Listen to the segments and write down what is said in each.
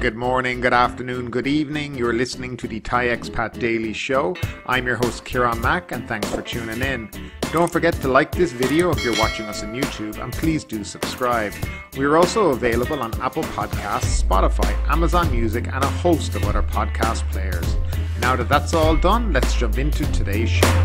Good morning, good afternoon, good evening. You're listening to the Thai Expat Daily Show. I'm your host Kieran Mack and thanks for tuning in. Don't forget to like this video if you're watching us on YouTube and please do subscribe. We're also available on Apple Podcasts, Spotify, Amazon Music and a host of other podcast players. Now that that's all done, let's jump into today's show.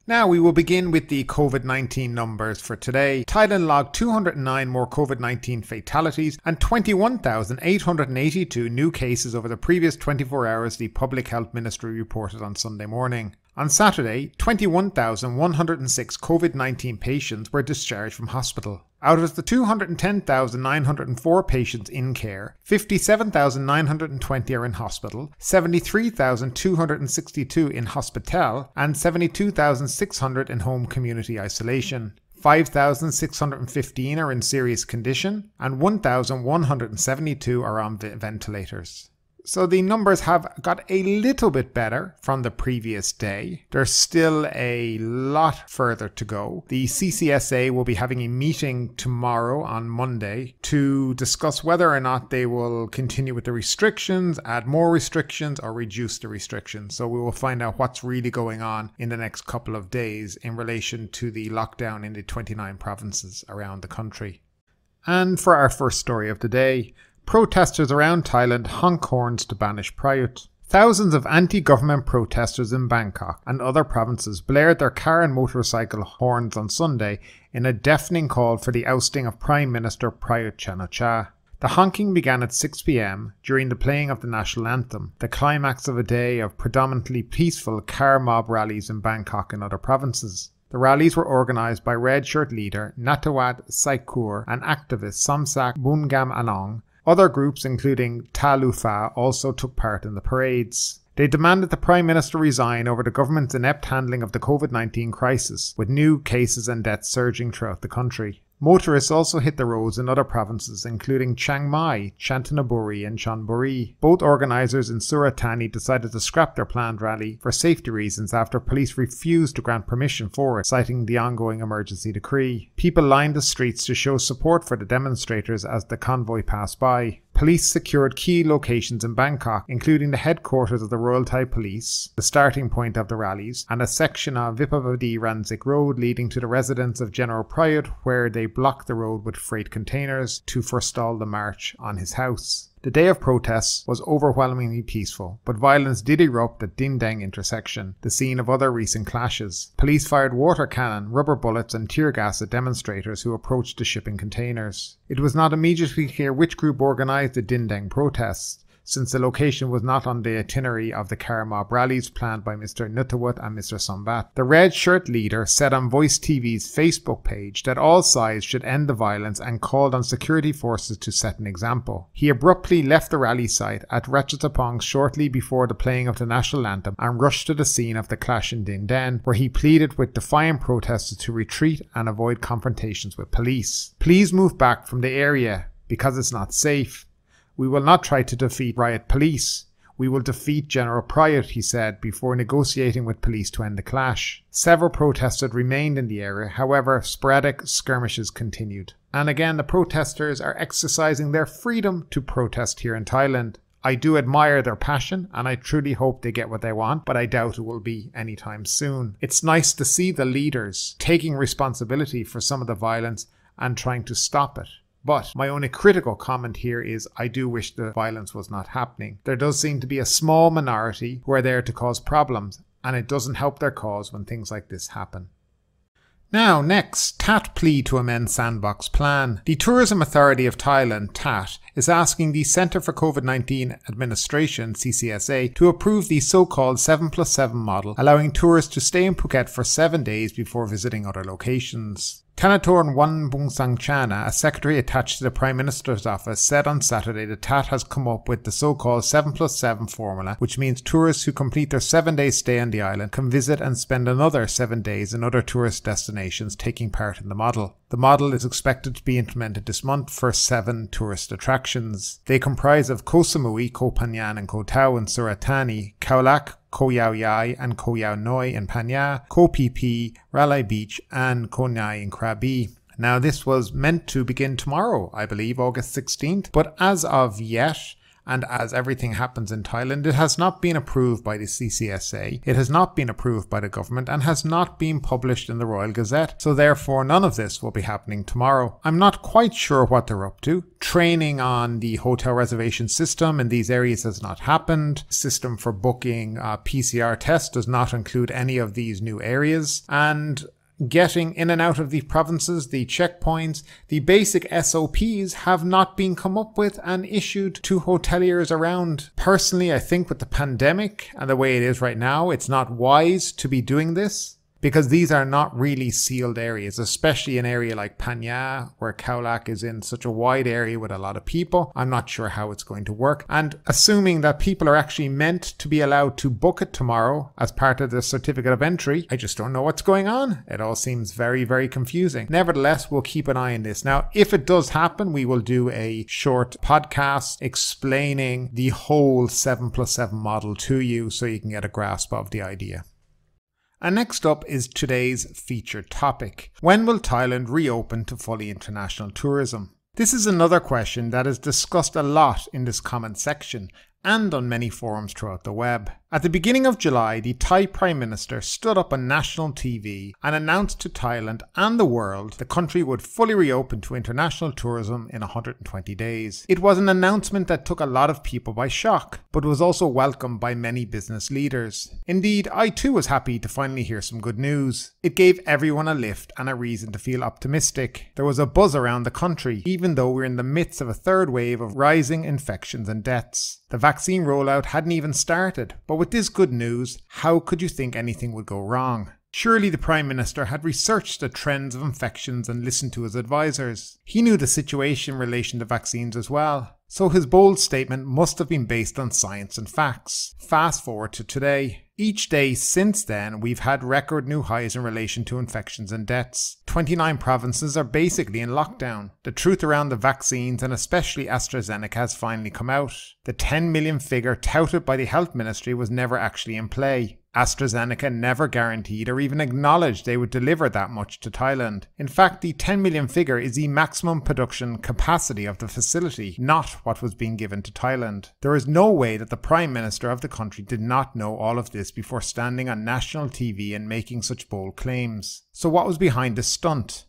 Now we will begin with the COVID-19 numbers for today. Thailand logged 209 more COVID-19 fatalities and 21,882 new cases over the previous 24 hours, the Public Health Ministry reported on Sunday morning. On Saturday, 21,106 COVID-19 patients were discharged from hospital. Out of the 210,904 patients in care, 57,920 are in hospital, 73,262 in hospital, and 72,600 in home community isolation. 5,615 are in serious condition, and 1,172 are on ventilators. So the numbers have got a little bit better from the previous day. There's still a lot further to go. The CCSA will be having a meeting tomorrow on Monday to discuss whether or not they will continue with the restrictions, add more restrictions, or reduce the restrictions. So we will find out what's really going on in the next couple of days in relation to the lockdown in the 29 provinces around the country. And for our first story of the day, protesters around Thailand honk horns to banish Prayuth. Thousands of anti-government protesters in Bangkok and other provinces blared their car and motorcycle horns on Sunday in a deafening call for the ousting of Prime Minister Prayut Chan-o-cha. The honking began at 6 p.m. during the playing of the national anthem, the climax of a day of predominantly peaceful car mob rallies in Bangkok and other provinces. The rallies were organised by Red Shirt leader Natawat Saikur and activist Somsak Bungam Anong. Other groups, including Talufa, also took part in the parades. They demanded the Prime Minister resign over the government's inept handling of the COVID-19 crisis, with new cases and deaths surging throughout the country. Motorists also hit the roads in other provinces, including Chiang Mai, Chanthaburi and Chonburi. Both organisers in Surat Thani decided to scrap their planned rally for safety reasons after police refused to grant permission for it, citing the ongoing emergency decree. People lined the streets to show support for the demonstrators as the convoy passed by. Police secured key locations in Bangkok, including the headquarters of the Royal Thai Police, the starting point of the rallies, and a section of Vipavadi Ranzik Road leading to the residence of General Prayuth, where they blocked the road with freight containers to forestall the march on his house. The day of protests was overwhelmingly peaceful, but violence did erupt at Dindang intersection, the scene of other recent clashes. Police fired water cannon, rubber bullets and tear gas at demonstrators who approached the shipping containers. It was not immediately clear which group organised the Dindang protests, since the location was not on the itinerary of the car mob rallies planned by Mr. Nutawat and Mr. Sombat. The Red Shirt leader said on Voice TV's Facebook page that all sides should end the violence and called on security forces to set an example. He abruptly left the rally site at Ratchathapong shortly before the playing of the national anthem and rushed to the scene of the clash in Dindang, where he pleaded with defiant protesters to retreat and avoid confrontations with police. Please move back from the area because it's not safe. We will not try to defeat riot police. We will defeat General Prayuth, he said, before negotiating with police to end the clash. Several protesters remained in the area, however, sporadic skirmishes continued. And again, the protesters are exercising their freedom to protest here in Thailand. I do admire their passion and I truly hope they get what they want, but I doubt it will be anytime soon. It's nice to see the leaders taking responsibility for some of the violence and trying to stop it. But my only critical comment here is I do wish the violence was not happening. There does seem to be a small minority who are there to cause problems, and it doesn't help their cause when things like this happen. Now, next, TAT plea to amend Sandbox plan. The Tourism Authority of Thailand, TAT, is asking the Centre for COVID-19 Administration, CCSA, to approve the so-called 7+7 model, allowing tourists to stay in Phuket for 7 days before visiting other locations. Tanatorn Wanbungsangchana, a secretary attached to the Prime Minister's office, said on Saturday that TAT has come up with the so-called 7+7 formula, which means tourists who complete their 7-day stay on the island can visit and spend another 7 days in other tourist destinations taking part in the model. The model is expected to be implemented this month for 7 tourist attractions. They comprise of Koh Samui, Koh Phangan and Koh Tao in Surat Thani, Khao Lak, Koh Yao Yai and Koh Yao Noi in Phanya, Koh Phi Phi, Ralai Beach and Koh Nai in Krabi. Now this was meant to begin tomorrow, I believe, August 16th, but as of yet, and as everything happens in Thailand, it has not been approved by the CCSA, it has not been approved by the government, and has not been published in the Royal Gazette, so therefore none of this will be happening tomorrow. I'm not quite sure what they're up to. Training on the hotel reservation system in these areas has not happened. System for booking PCR tests does not include any of these new areas, and getting in and out of the provinces, the checkpoints, the basic SOPs have not been come up with and issued to hoteliers around. Personally, I think with the pandemic and the way it is right now, it's not wise to be doing this, because these are not really sealed areas, especially an area like Pattaya, where Khao Lak is in such a wide area with a lot of people. I'm not sure how it's going to work. And assuming that people are actually meant to be allowed to book it tomorrow as part of the certificate of entry, I just don't know what's going on. It all seems very, very confusing. Nevertheless, we'll keep an eye on this. Now, if it does happen, we will do a short podcast explaining the whole 7+7 model to you so you can get a grasp of the idea. And next up is today's featured topic. When will Thailand reopen to fully international tourism? This is another question that is discussed a lot in this comment section and on many forums throughout the web. At the beginning of July, the Thai Prime Minister stood up on national TV and announced to Thailand and the world the country would fully reopen to international tourism in 120 days. It was an announcement that took a lot of people by shock, but was also welcomed by many business leaders. Indeed, I too was happy to finally hear some good news. It gave everyone a lift and a reason to feel optimistic. There was a buzz around the country, even though we're in the midst of a third wave of rising infections and deaths. The vaccine rollout hadn't even started, but with this good news, how could you think anything would go wrong? Surely the Prime Minister had researched the trends of infections and listened to his advisors. He knew the situation in relation to vaccines as well, so his bold statement must have been based on science and facts. Fast forward to today. Each day since then, we've had record new highs in relation to infections and deaths. 29 provinces are basically in lockdown. The truth around the vaccines, and especially AstraZeneca, has finally come out. The 10 million figure touted by the Health Ministry was never actually in play. AstraZeneca never guaranteed or even acknowledged they would deliver that much to Thailand. In fact, the 10 million figure is the maximum production capacity of the facility, not what was being given to Thailand. There is no way that the Prime Minister of the country did not know all of this before standing on national TV and making such bold claims. So what was behind this stunt?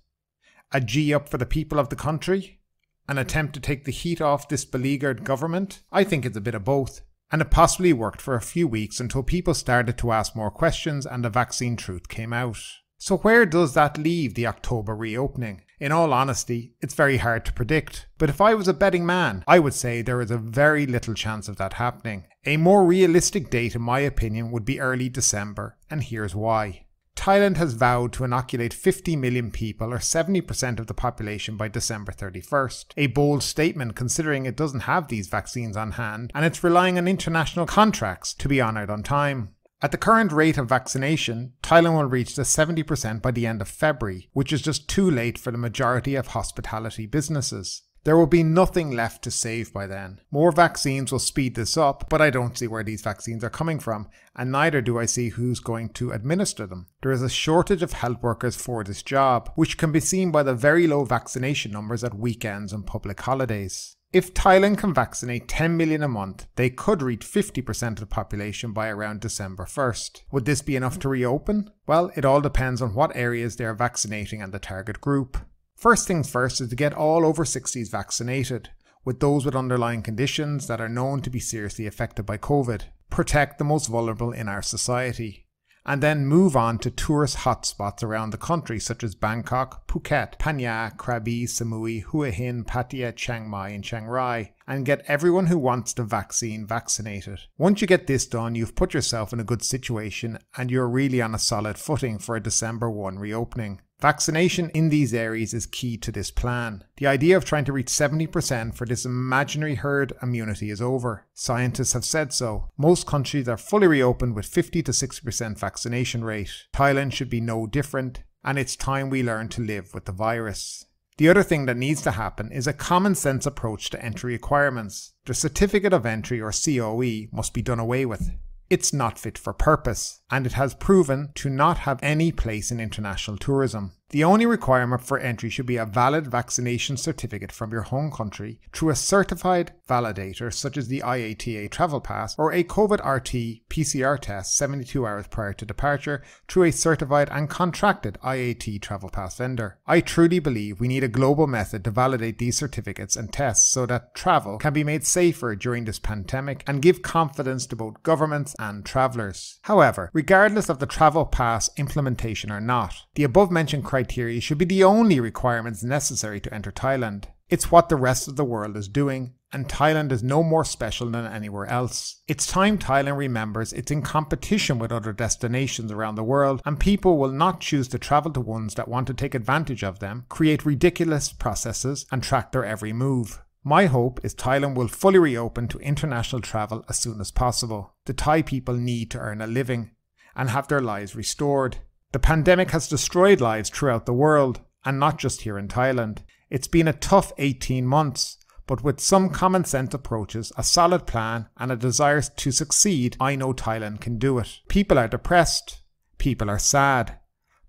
A G-up for the people of the country? An attempt to take the heat off this beleaguered government? I think it's a bit of both. And it possibly worked for a few weeks until people started to ask more questions and the vaccine truth came out. So where does that leave the October reopening? In all honesty, it's very hard to predict, but if I was a betting man, I would say there is a very little chance of that happening. A more realistic date, in my opinion, would be early December, and here's why. Thailand has vowed to inoculate 50 million people, or 70% of the population, by December 31st. A bold statement considering it doesn't have these vaccines on hand, and it's relying on international contracts to be honoured on time. At the current rate of vaccination, Thailand will reach the 70% by the end of February, which is just too late for the majority of hospitality businesses. There will be nothing left to save by then. More vaccines will speed this up, but I don't see where these vaccines are coming from, and neither do I see who's going to administer them. There is a shortage of health workers for this job, which can be seen by the very low vaccination numbers at weekends and public holidays. If Thailand can vaccinate 10 million a month, they could reach 50% of the population by around December 1st. Would this be enough to reopen? Well, it all depends on what areas they are vaccinating and the target group. First things first is to get all over 60s vaccinated, with those with underlying conditions that are known to be seriously affected by COVID. Protect the most vulnerable in our society. And then move on to tourist hotspots around the country such as Bangkok, Phuket, Pattaya, Krabi, Samui, Hua Hin, Pattaya, Chiang Mai and Chiang Rai, and get everyone who wants the vaccine vaccinated. Once you get this done, you've put yourself in a good situation and you're really on a solid footing for a December 1 reopening. Vaccination in these areas is key to this plan. The idea of trying to reach 70% for this imaginary herd immunity is over. Scientists have said so. Most countries are fully reopened with 50 to 60% vaccination rate. Thailand should be no different, and it's time we learn to live with the virus. The other thing that needs to happen is a common sense approach to entry requirements. The Certificate of Entry, or COE, must be done away with. It's not fit for purpose, and it has proven to not have any place in international tourism. The only requirement for entry should be a valid vaccination certificate from your home country through a certified validator such as the IATA Travel Pass or a COVID-RT-PCR test 72 hours prior to departure through a certified and contracted IAT Travel Pass vendor. I truly believe we need a global method to validate these certificates and tests so that travel can be made safer during this pandemic and give confidence to both governments and travellers. However, regardless of the Travel Pass implementation or not, the above-mentioned criteria should be the only requirements necessary to enter Thailand. It's what the rest of the world is doing, and Thailand is no more special than anywhere else. It's time Thailand remembers it's in competition with other destinations around the world, and people will not choose to travel to ones that want to take advantage of them, create ridiculous processes, and track their every move. My hope is Thailand will fully reopen to international travel as soon as possible. The Thai people need to earn a living and have their lives restored. The pandemic has destroyed lives throughout the world, and not just here in Thailand. It's been a tough 18 months, but with some common sense approaches, a solid plan, and a desire to succeed, I know Thailand can do it. People are depressed. People are sad.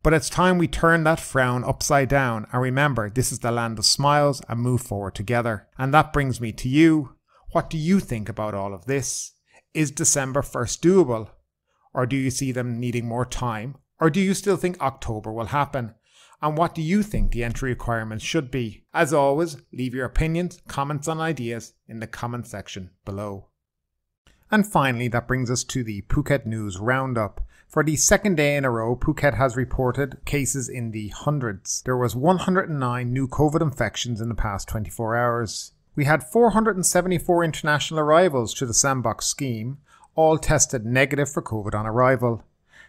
But it's time we turn that frown upside down and remember this is the land of smiles and move forward together. And that brings me to you. What do you think about all of this? Is December 1st doable? Or do you see them needing more time? Or do you still think October will happen? And what do you think the entry requirements should be? As always, leave your opinions, comments and ideas in the comment section below. And finally, that brings us to the Phuket News Roundup. For the second day in a row, Phuket has reported cases in the hundreds. There was 109 new COVID infections in the past 24 hours. We had 474 international arrivals to the Sandbox scheme, all tested negative for COVID on arrival.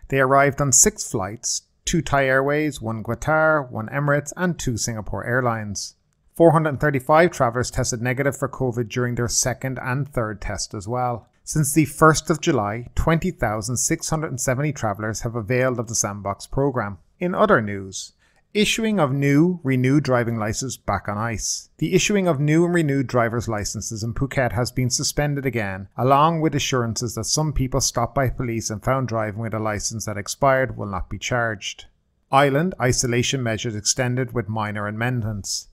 They arrived on 6 flights, 2 Thai Airways, 1 Qatar, 1 Emirates and 2 Singapore Airlines. 435 travellers tested negative for COVID during their second and third test as well. Since the 1st of July, 20,670 travellers have availed of the Sandbox programme. In other news, issuing of new, renewed driving licenses back on ice. The issuing of new and renewed driver's licenses in Phuket has been suspended again, along with assurances that some people stopped by police and found driving with a licence that expired will not be charged. Island isolation measures extended with minor amendments.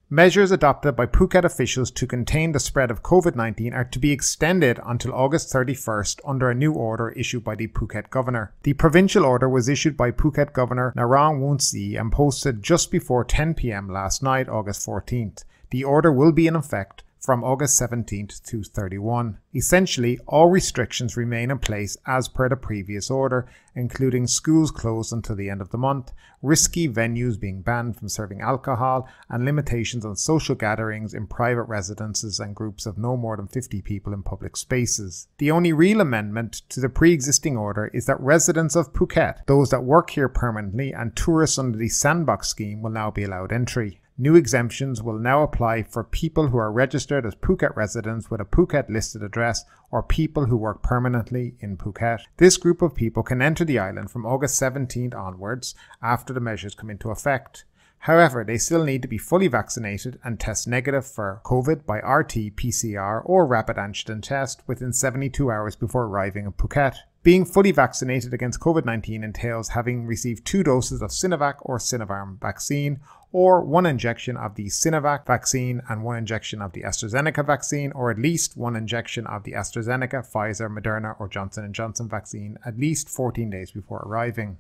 Measures adopted by Phuket officials to contain the spread of COVID-19 are to be extended until August 31st under a new order issued by the Phuket Governor. The provincial order was issued by Phuket Governor Narong Woonsi and posted just before 10 p.m. last night, August 14th. The order will be in effect from August 17th to 31. Essentially, all restrictions remain in place as per the previous order, including schools closed until the end of the month, risky venues being banned from serving alcohol, and limitations on social gatherings in private residences and groups of no more than 50 people in public spaces. The only real amendment to the pre-existing order is that residents of Phuket, those that work here permanently, and tourists under the Sandbox scheme will now be allowed entry. New exemptions will now apply for people who are registered as Phuket residents with a Phuket listed address or people who work permanently in Phuket. This group of people can enter the island from August 17th onwards after the measures come into effect. However, they still need to be fully vaccinated and test negative for COVID by RT-PCR or rapid antigen test within 72 hours before arriving in Phuket. Being fully vaccinated against COVID-19 entails having received 2 doses of Sinovac or Sinopharm vaccine, or 1 injection of the Sinovac vaccine and 1 injection of the AstraZeneca vaccine, or at least 1 injection of the AstraZeneca, Pfizer, Moderna or Johnson & Johnson vaccine at least 14 days before arriving.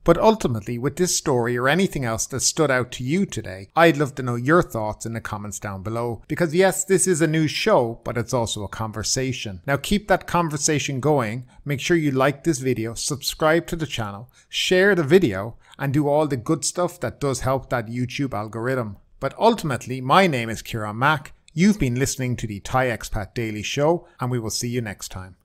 But ultimately, with this story or anything else that stood out to you today, I'd love to know your thoughts in the comments down below. Because yes, this is a news show, but it's also a conversation. Now keep that conversation going, make sure you like this video, subscribe to the channel, share the video, and do all the good stuff that does help that YouTube algorithm. But ultimately, my name is Kieran Mack, you've been listening to the Thai Expat Daily Show, and we will see you next time.